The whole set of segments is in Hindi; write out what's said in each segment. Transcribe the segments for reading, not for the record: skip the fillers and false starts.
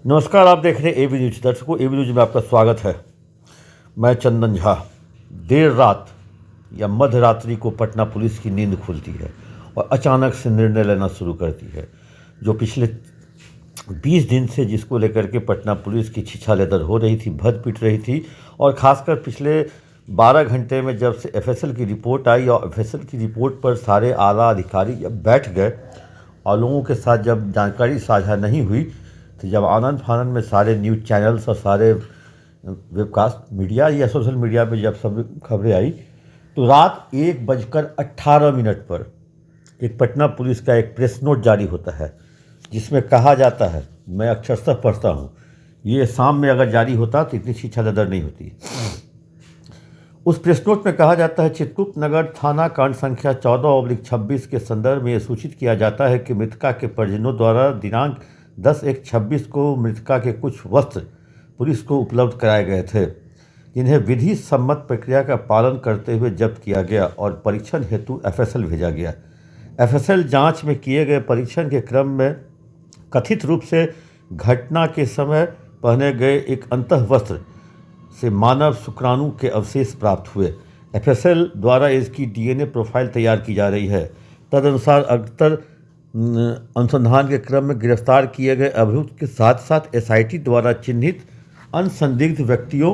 नमस्कार, आप देख रहे हैं एबी न्यूज। दर्शकों, एबी न्यूज में आपका स्वागत है। मैं चंदन झा। देर रात या मध्य रात्रि को पटना पुलिस की नींद खुलती है और अचानक से निर्णय लेना शुरू करती है। जो पिछले 20 दिन से जिसको लेकर के पटना पुलिस की छिछालेदर हो रही थी, भद पिट रही थी, और ख़ासकर पिछले 12 घंटे में जब से एफएसएल की रिपोर्ट आई और एफएसएल की रिपोर्ट पर सारे आला अधिकारी जब बैठ गए और लोगों के साथ जब जानकारी साझा नहीं हुई, तो जब आनंद फानंद में सारे न्यूज़ चैनल्स और सारे वेबकास्ट मीडिया या सोशल मीडिया पे जब सब खबरें आई, तो रात 1:18 पर एक पटना पुलिस का एक प्रेस नोट जारी होता है, जिसमें कहा जाता है, मैं अक्षरशः पढ़ता हूँ, ये शाम में अगर जारी होता तो इतनी छिछालेदर नहीं होती। उस प्रेस नोट में कहा जाता है, चित्रगुप्त नगर थाना कांड संख्या 14/26 के संदर्भ में यह सूचित किया जाता है कि मृतका के परिजनों द्वारा दिनांक 10/1/26 को मृतका के कुछ वस्त्र पुलिस को उपलब्ध कराए गए थे, जिन्हें विधि सम्मत प्रक्रिया का पालन करते हुए जब्त किया गया और परीक्षण हेतु एफएसएल भेजा गया। एफएसएल जांच में किए गए परीक्षण के क्रम में कथित रूप से घटना के समय पहने गए एक अंतः वस्त्र से मानव शुक्राणु के अवशेष प्राप्त हुए। एफएसएल द्वारा इसकी डीएनए प्रोफाइल तैयार की जा रही है। तदनुसार अग्तर अनुसंधान के क्रम में गिरफ्तार किए गए अभियुक्त के साथ साथ एसआईटी द्वारा चिन्हित अन्य संदिग्ध व्यक्तियों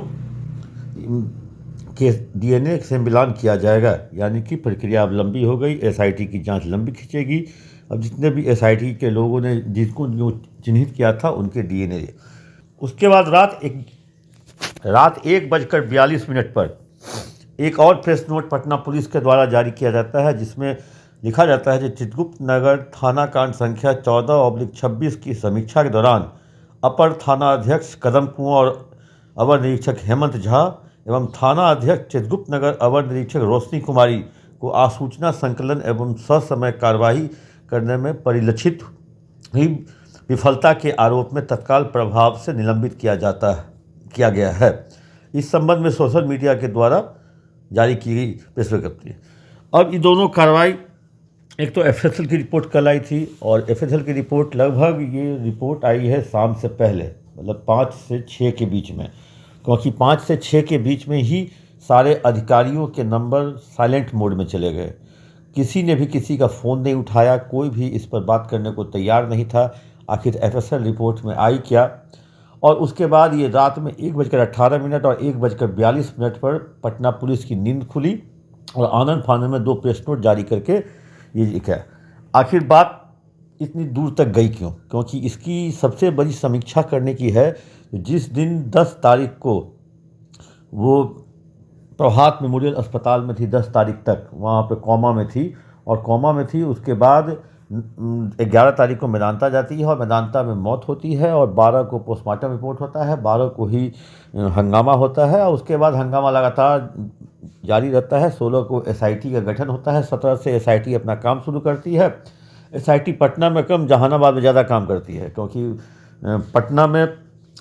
के डीएनए से मिलान किया जाएगा। यानी कि प्रक्रिया अब लंबी हो गई, एसआईटी की जांच लंबी खींचेगी। अब जितने भी एसआईटी के लोगों ने जिसको जो चिन्हित किया था उनके डीएनए। उसके बाद रात 1:42 पर एक और प्रेस नोट पटना पुलिस के द्वारा जारी किया जाता है, जिसमें लिखा जाता है कि चित्रगुप्त नगर थाना कांड संख्या 14/26 की समीक्षा के दौरान अपर थाना अध्यक्ष कदम कुंवर और अवर निरीक्षक हेमंत झा एवं थाना अध्यक्ष चित्रगुप्त नगर अवर निरीक्षक रोशनी कुमारी को आसूचना संकलन एवं ससमय कार्रवाई करने में परिलक्षित हुई विफलता के आरोप में तत्काल प्रभाव से निलंबित किया गया है। इस संबंध में सोशल मीडिया के द्वारा जारी की गई प्रेस विज्ञप्ति। अब ये दोनों कार्रवाई, एक तो एफएसएल की रिपोर्ट कल आई थी और एफएसएल की रिपोर्ट लगभग ये रिपोर्ट आई है शाम से पहले, मतलब 5 से 6 के बीच में, क्योंकि 5 से 6 के बीच में ही सारे अधिकारियों के नंबर साइलेंट मोड में चले गए। किसी ने भी किसी का फ़ोन नहीं उठाया, कोई भी इस पर बात करने को तैयार नहीं था। आखिर एफएसएल रिपोर्ट में आई क्या? और उसके बाद ये रात में 1:18 और 1:42 पर पटना पुलिस की नींद खुली और आनंद फानंद में 2 प्रेस नोट जारी करके ये लिखा। आखिर बात इतनी दूर तक गई क्यों? क्योंकि इसकी सबसे बड़ी समीक्षा करने की है। जिस दिन 10 तारीख को वो प्रभात मेमोरियल अस्पताल में थी, 10 तारीख तक वहाँ पे कोमा में थी, और कोमा में थी, उसके बाद 11 तारीख को मेदांता जाती है और मेदांता में मौत होती है, और 12 को पोस्टमार्टम रिपोर्ट होता है, 12 को ही हंगामा होता है, और उसके बाद हंगामा लगातार जारी रहता है। 16 को एसआईटी का गठन होता है, 17 से एसआईटी अपना काम शुरू करती है। एसआईटी पटना में कम, जहानाबाद में ज़्यादा काम करती है, क्योंकि पटना में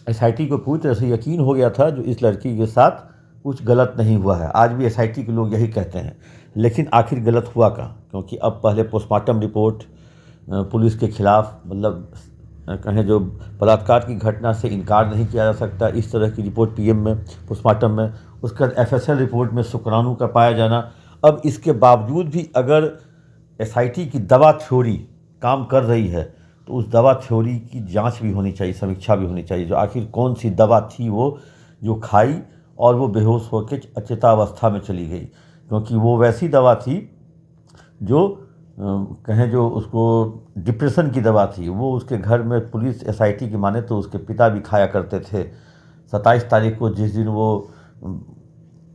एसआईटी को पूरी तरह से यकीन हो गया था जो इस लड़की के साथ कुछ गलत नहीं हुआ है। आज भी एसआईटी के लोग यही कहते हैं, लेकिन आखिर गलत हुआ कहाँ? क्योंकि अब पहले पोस्टमार्टम रिपोर्ट पुलिस के खिलाफ, मतलब कहें जो बलात्कार की घटना से इनकार नहीं किया जा सकता, इस तरह की रिपोर्ट पीएम में, पोस्टमार्टम में। उसके बाद एफएसएल रिपोर्ट में शुक्राणु का पाया जाना। अब इसके बावजूद भी अगर एसआईटी की दवा थ्योरी काम कर रही है, तो उस दवा थ्योरी की जांच भी होनी चाहिए, समीक्षा भी होनी चाहिए। जो आखिर कौन सी दवा थी वो जो खाई और वो बेहोश होकर अचेतावस्था में चली गई, क्योंकि वो वैसी दवा थी जो कहें जो उसको डिप्रेशन की दवा थी। वो उसके घर में पुलिस एसआईटी की माने तो उसके पिता भी खाया करते थे। 27 तारीख को जिस दिन वो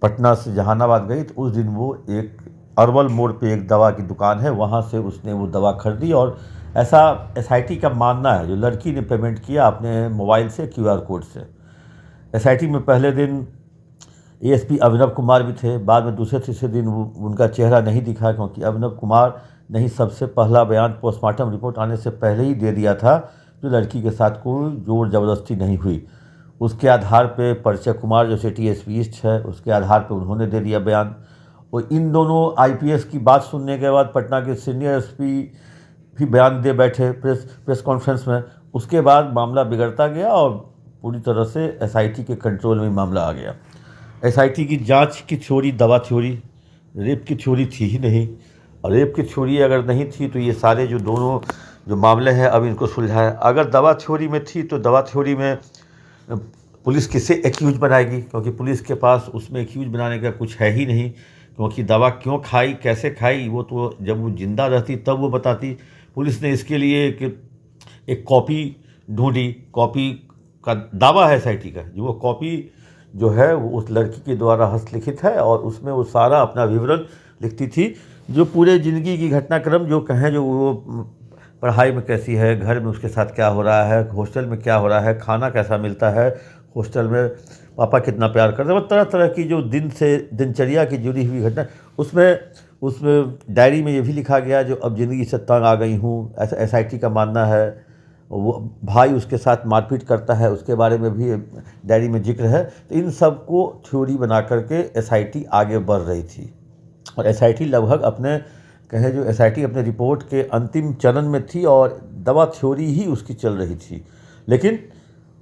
पटना से जहानाबाद गई, तो उस दिन वो एक अरवल मोड़ पे एक दवा की दुकान है, वहाँ से उसने वो दवा खरीदी, और ऐसा एसआईटी का मानना है। जो लड़की ने पेमेंट किया अपने मोबाइल से क्यूआर कोड से। एसआईटी में पहले दिन एएसपी अभिनव कुमार भी थे, बाद में दूसरे तीसरे दिन उनका चेहरा नहीं दिखा, क्योंकि अभिनव कुमार ने ही सबसे पहला बयान पोस्टमार्टम रिपोर्ट आने से पहले ही दे दिया था, जो लड़की के साथ कोई जोर ज़बरदस्ती नहीं हुई। उसके आधार पे परिचय कुमार जो सिटी एसपी है, उसके आधार पे उन्होंने दे दिया बयान। और इन दोनों आईपीएस की बात सुनने के बाद पटना के सीनियर एसपी भी बयान दे बैठे प्रेस कॉन्फ्रेंस में। उसके बाद मामला बिगड़ता गया और पूरी तरह से एसआईटी के कंट्रोल में मामला आ गया। एसआईटी की जांच की थ्योरी दवा थ्योरी, रेप की थ्योरी थी ही नहीं। और रेप की थ्योरी अगर नहीं थी तो ये सारे जो दोनों जो मामले हैं अब इनको सुलझाएं। अगर दवा थ्योरी में थी तो दवा थ्योरी में पुलिस किसे एक्यूज बनाएगी, क्योंकि पुलिस के पास उसमें एक्यूज बनाने का कुछ है ही नहीं। क्योंकि दवा क्यों खाई, कैसे खाई, वो तो जब वो जिंदा रहती तब वो बताती। पुलिस ने इसके लिए एक कॉपी ढूंढी, कॉपी का दावा है एसआईटी का, जो वो कॉपी जो है वो उस लड़की के द्वारा हस्तलिखित है और उसमें वो सारा अपना विवरण लिखती थी, जो पूरे ज़िंदगी की घटनाक्रम जो कहें, जो वो पढ़ाई में कैसी है, घर में उसके साथ क्या हो रहा है, हॉस्टल में क्या हो रहा है, खाना कैसा मिलता है हॉस्टल में, पापा कितना प्यार करते हैं, तरह तरह की जो दिनचर्या की जुड़ी हुई घटना उसमें डायरी में ये भी लिखा गया जो अब ज़िंदगी से तंग आ गई हूँ, ऐसा एसआईटी का मानना है। वो भाई उसके साथ मारपीट करता है, उसके बारे में भी डायरी में जिक्र है। तो इन सब को थ्योरी बना करके एसआईटी आगे बढ़ रही थी और एसआईटी लगभग जो एसआईटी अपने रिपोर्ट के अंतिम चरण में थी और दवा थ्योरी ही उसकी चल रही थी। लेकिन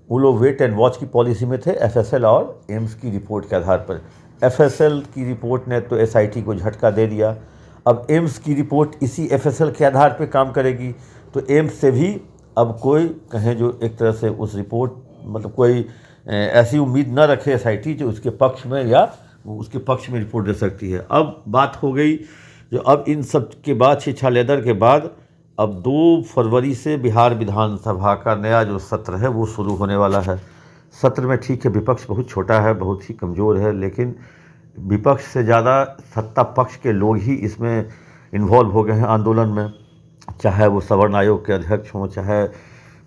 वो लोग वेट एंड वॉच की पॉलिसी में थे एफएसएल और एम्स की रिपोर्ट के आधार पर। एफएसएल की रिपोर्ट ने तो एसआईटी को झटका दे दिया। अब एम्स की रिपोर्ट इसी एफएसएल के आधार पर काम करेगी, तो एम्स से भी अब कोई कहें जो एक तरह से उस रिपोर्ट मतलब कोई ऐसी उम्मीद न रखे एसआईटी जो उसके पक्ष में या उसके पक्ष में रिपोर्ट दे सकती है। अब बात हो गई जो अब इन सब के बाद शिक्षा लेदर के बाद अब 2 फरवरी से बिहार विधानसभा का नया जो सत्र है वो शुरू होने वाला है। सत्र में ठीक है विपक्ष बहुत छोटा है, बहुत ही कमज़ोर है, लेकिन विपक्ष से ज़्यादा सत्ता पक्ष के लोग ही इसमें इन्वॉल्व हो गए हैं आंदोलन में। चाहे वो सवर्ण आयोग के अध्यक्ष हों, चाहे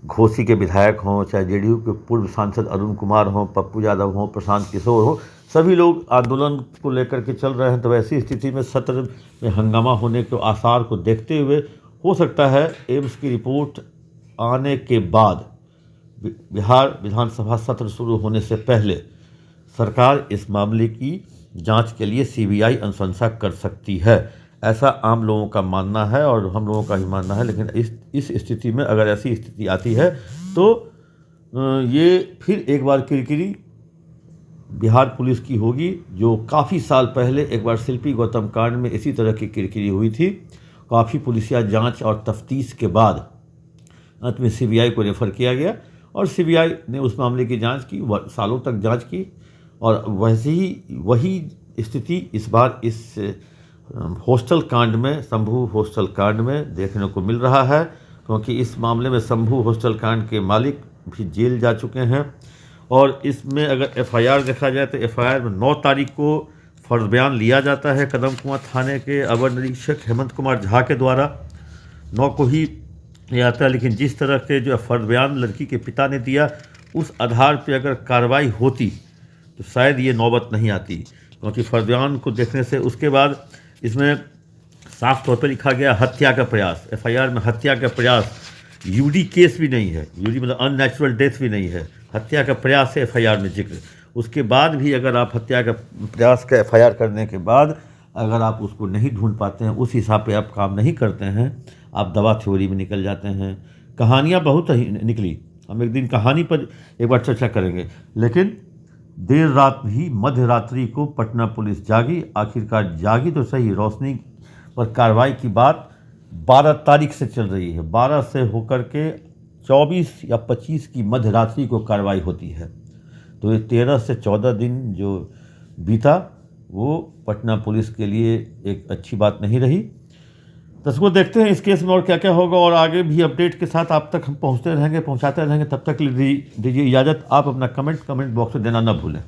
घोसी के विधायक हों, चाहे जेडीयू के पूर्व सांसद अरुण कुमार हों, पप्पू यादव हों, प्रशांत किशोर हों, सभी लोग आंदोलन को लेकर के चल रहे हैं। तो ऐसी स्थिति में सत्र में हंगामा होने के आसार को देखते हुए हो सकता है एम्स की रिपोर्ट आने के बाद बिहार विधानसभा सत्र शुरू होने से पहले सरकार इस मामले की जांच के लिए सीबीआई अनुशंसा कर सकती है, ऐसा आम लोगों का मानना है और हम लोगों का भी मानना है। लेकिन इस स्थिति में अगर ऐसी स्थिति आती है तो ये फिर एक बार किरकिरी बिहार पुलिस की होगी, जो काफ़ी साल पहले एक बार शिल्पी गौतम कांड में इसी तरह की किरकिरी हुई थी। काफ़ी पुलिसिया जांच और तफ्तीश के बाद अंत में सीबीआई को रेफ़र किया गया और सीबीआई ने उस मामले की जांच की, सालों तक जांच की और वही स्थिति इस बार इस हॉस्टल कांड में, शंभू हॉस्टल कांड में देखने को मिल रहा है। क्योंकि इस मामले में शंभू हॉस्टल कांड के मालिक भी जेल जा चुके हैं और इसमें अगर एफआईआर देखा जाए तो एफआईआर में 9 तारीख को फर्ज बयान लिया जाता है कदम कुआं थाने के अवर निरीक्षक हेमंत कुमार झा के द्वारा। 9 को ही लिया जाता है, लेकिन जिस तरह के जो फर्ज बयान लड़की के पिता ने दिया उस आधार पर अगर कार्रवाई होती तो शायद ये नौबत नहीं आती। क्योंकि फर्ज बयान को देखने से उसके बाद इसमें साफ तौर पर लिखा गया हत्या का प्रयास। एफआईआर में हत्या का प्रयास, यूडी केस भी नहीं है, यूडी मतलब अननेचुरल डेथ भी नहीं है, हत्या का प्रयास है एफआईआर में जिक्र। उसके बाद भी अगर आप हत्या का प्रयास का एफआईआर करने के बाद अगर आप उसको नहीं ढूंढ पाते हैं, उस हिसाब पे आप काम नहीं करते हैं, आप दवा थ्योरी में निकल जाते हैं। कहानियाँ बहुत निकली, हम एक दिन कहानी पर एक बार चर्चा करेंगे। लेकिन देर रात भी मध्य रात्रि को पटना पुलिस जागी, आखिरकार जागी तो सही। रोशनी पर कार्रवाई की बात 12 तारीख से चल रही है, 12 से होकर के 24 या 25 की मध्य रात्रि को कार्रवाई होती है। तो ये 13 से 14 दिन जो बीता वो पटना पुलिस के लिए एक अच्छी बात नहीं रही। दर्शकों, देखते हैं इस केस में और क्या क्या होगा और आगे भी अपडेट के साथ आप तक हम पहुंचाते रहेंगे। तब तक दीजिए इजाज़त। आप अपना कमेंट बॉक्स में देना न भूलें।